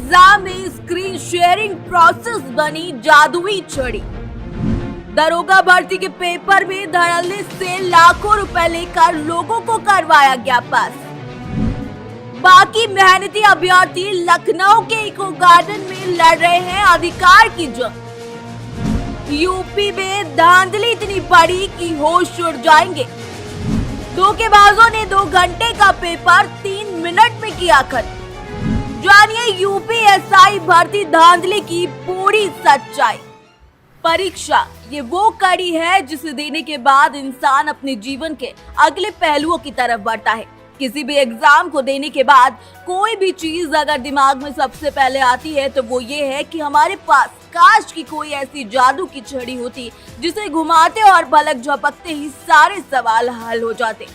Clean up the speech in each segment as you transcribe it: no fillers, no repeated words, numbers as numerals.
Exam में screen sharing process बनी जादुई छड़ी। दरोगा भर्ती के पेपर में धड़ल्ले से लाखों रुपए लेकर लोगों को करवाया गया पास। बाकी मेहनती अभ्यर्थी लखनऊ के इको गार्डन में लड़ रहे हैं अधिकार की जंग। यूपी में धांधली इतनी बड़ी कि होश उड़ जाएंगे। धोखेबाजों ने 2 घंटे का पेपर 3 मिनट में किया खत्म। जानिए यूपीएसआई भर्ती धांधली की पूरी सच्चाई। परीक्षा ये वो कड़ी है जिसे देने के बाद इंसान अपने जीवन के अगले पहलुओं की तरफ बढ़ता है। किसी भी एग्जाम को देने के बाद कोई भी चीज अगर दिमाग में सबसे पहले आती है तो वो ये है कि हमारे पास काश की कोई ऐसी जादू की छड़ी होती जिसे घुमाते और पलक झपकते ही सारे सवाल हल हो जाते।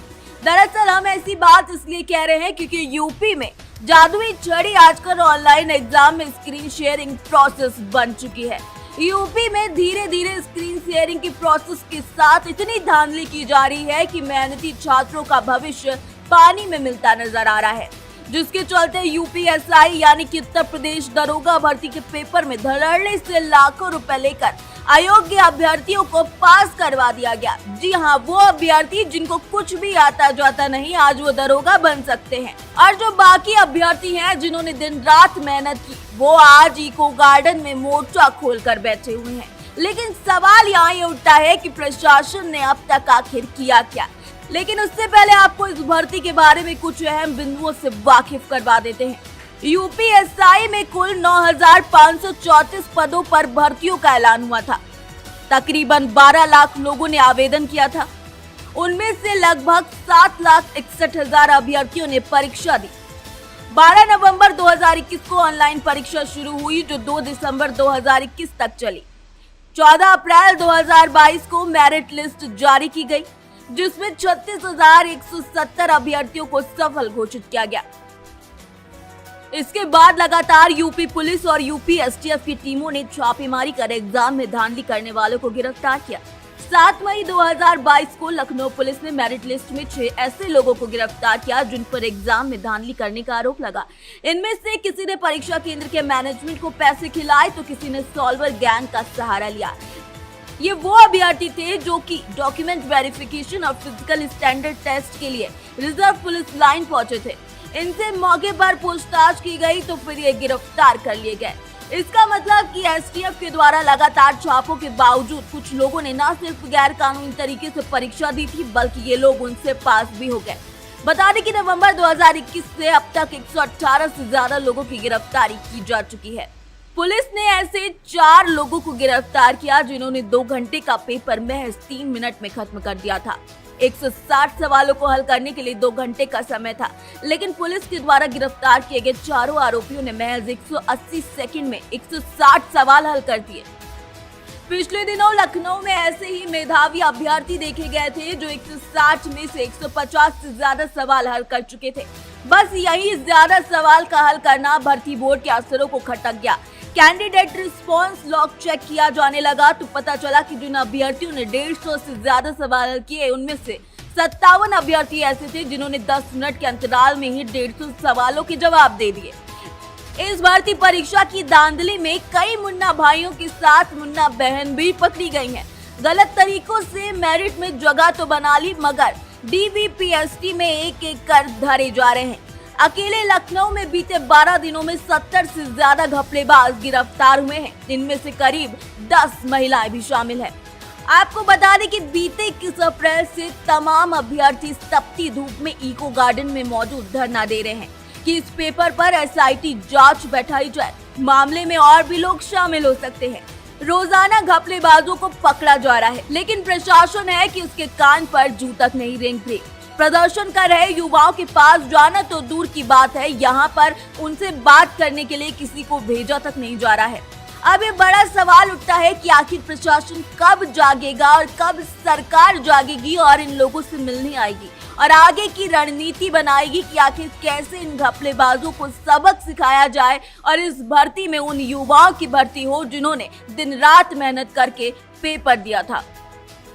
दरअसल हम ऐसी बात इसलिए कह रहे हैं क्योंकि यूपी में जादुई छड़ी आजकल ऑनलाइन एग्जाम में स्क्रीन शेयरिंग प्रोसेस बन चुकी है। यूपी में धीरे धीरे स्क्रीन शेयरिंग की प्रोसेस के साथ इतनी धांधली की जा रही है कि मेहनती छात्रों का भविष्य पानी में मिलता नजर आ रहा है, जिसके चलते यूपीएसआई यानी कि उत्तर प्रदेश दरोगा भर्ती के पेपर में धड़ल्ले से लाखों रुपए लेकर अयोग्य अभ्यर्थियों को पास करवा दिया गया। जी हाँ, वो अभ्यर्थी जिनको कुछ भी आता जाता नहीं आज वो दरोगा बन सकते हैं, और जो बाकी अभ्यर्थी हैं जिन्होंने दिन रात मेहनत की वो आज इको गार्डन में मोर्चा खोल कर बैठे हुए हैं। लेकिन सवाल यहाँ ये उठता है कि प्रशासन ने अब तक आखिर किया क्या। लेकिन उससे पहले आपको इस भर्ती के बारे में कुछ अहम बिंदुओं से वाकिफ करवा देते हैं। यूपीएसआई में कुल 9,534 पदों पर भर्तियों का ऐलान हुआ था। तकरीबन 12 लाख लोगों ने आवेदन किया था। उनमें से लगभग 7,61,000 अभ्यर्थियों ने परीक्षा दी। 12 नवंबर 2021 को ऑनलाइन परीक्षा शुरू हुई जो 2 दिसंबर 2021 तक चली। 14 अप्रैल 2022 को मेरिट लिस्ट जारी की गई जिसमें 36,170 अभ्यर्थियों को सफल घोषित किया गया। इसके बाद लगातार यूपी पुलिस और यूपी एसटीएफ की टीमों ने छापेमारी कर एग्जाम में धांधली करने वालों को गिरफ्तार किया। 7 मई 2022 को लखनऊ पुलिस ने मेरिट लिस्ट में 6 ऐसे लोगों को गिरफ्तार किया जिन पर एग्जाम में धांधली करने का आरोप लगा। इनमें से किसी ने परीक्षा केंद्र के मैनेजमेंट को पैसे खिलाए तो किसी ने सॉल्वर गैंग का सहारा लिया। ये वो अभ्यर्थी थे जो कि डॉक्यूमेंट वेरिफिकेशन और फिजिकल स्टैंडर्ड टेस्ट के लिए रिजर्व पुलिस लाइन पहुंचे थे। इनसे मौके पर पूछताछ की गई तो फिर ये गिरफ्तार कर लिए गए। इसका मतलब कि एसटीएफ के द्वारा लगातार छापों के बावजूद कुछ लोगों ने न सिर्फ गैर कानूनी तरीके से परीक्षा दी थी बल्कि ये लोग उनसे पास भी हो गए। बता दें कि नवंबर 2021 से अब तक 118 से ज्यादा लोगों की गिरफ्तारी की जा चुकी है। पुलिस ने ऐसे 4 लोगों को गिरफ्तार किया जिन्होंने 2 घंटे का पेपर महज 3 मिनट में खत्म कर दिया था। 160 सवालों को हल करने के लिए 2 घंटे का समय था, लेकिन पुलिस के द्वारा गिरफ्तार किए गए चारों आरोपियों ने महज 180 सेकंड में 160 सवाल हल कर दिए। पिछले दिनों लखनऊ में ऐसे ही मेधावी अभ्यर्थी देखे गए थे जो 160 में से 150 से ज्यादा सवाल हल कर चुके थे। बस यही ज्यादा सवाल का हल करना भर्ती बोर्ड के अफसरों को खटक गया। कैंडिडेट रिस्पांस लॉग चेक किया जाने लगा तो पता चला कि जिन अभ्यर्थियों ने 150 से ज्यादा सवाल किए उनमें से 57 अभ्यर्थी ऐसे थे जिन्होंने 10 मिनट के अंतराल में ही 150 सवालों के जवाब दे दिए। इस भर्ती परीक्षा की धांधली में कई मुन्ना भाइयों के साथ मुन्ना बहन भी पकड़ी गई हैं। गलत तरीकों से मेरिट में जगह तो बना ली मगर डीवीपीएसटी में एक कर धरे जा रहे हैं। अकेले लखनऊ में बीते 12 दिनों में 70 से ज्यादा घपलेबाज गिरफ्तार हुए हैं। इनमें से करीब 10 महिलाएं भी शामिल हैं। आपको बता दें कि बीते 21 अप्रैल से तमाम अभ्यर्थी तपती धूप में इको गार्डन में मौजूद धरना दे रहे हैं कि इस पेपर पर एसआईटी जांच बैठाई जाए। मामले में और भी लोग शामिल हो सकते हैं। रोजाना घपलेबाजों को पकड़ा जा रहा है, लेकिन प्रशासन है कि उसके कान पर जू तक नहीं रेंग रही। प्रदर्शन कर रहे युवाओं के पास जाना तो दूर की बात है, यहाँ पर उनसे बात करने के लिए किसी को भेजा तक नहीं जा रहा है। अब ये बड़ा सवाल उठता है कि आखिर प्रशासन कब जागेगा और कब सरकार जागेगी और इन लोगों से मिलने आएगी और आगे की रणनीति बनाएगी कि आखिर कैसे इन घपलेबाजों को सबक सिखाया जाए और इस भर्ती में उन युवाओं की भर्ती हो जिन्होंने दिन रात मेहनत करके पेपर दिया था।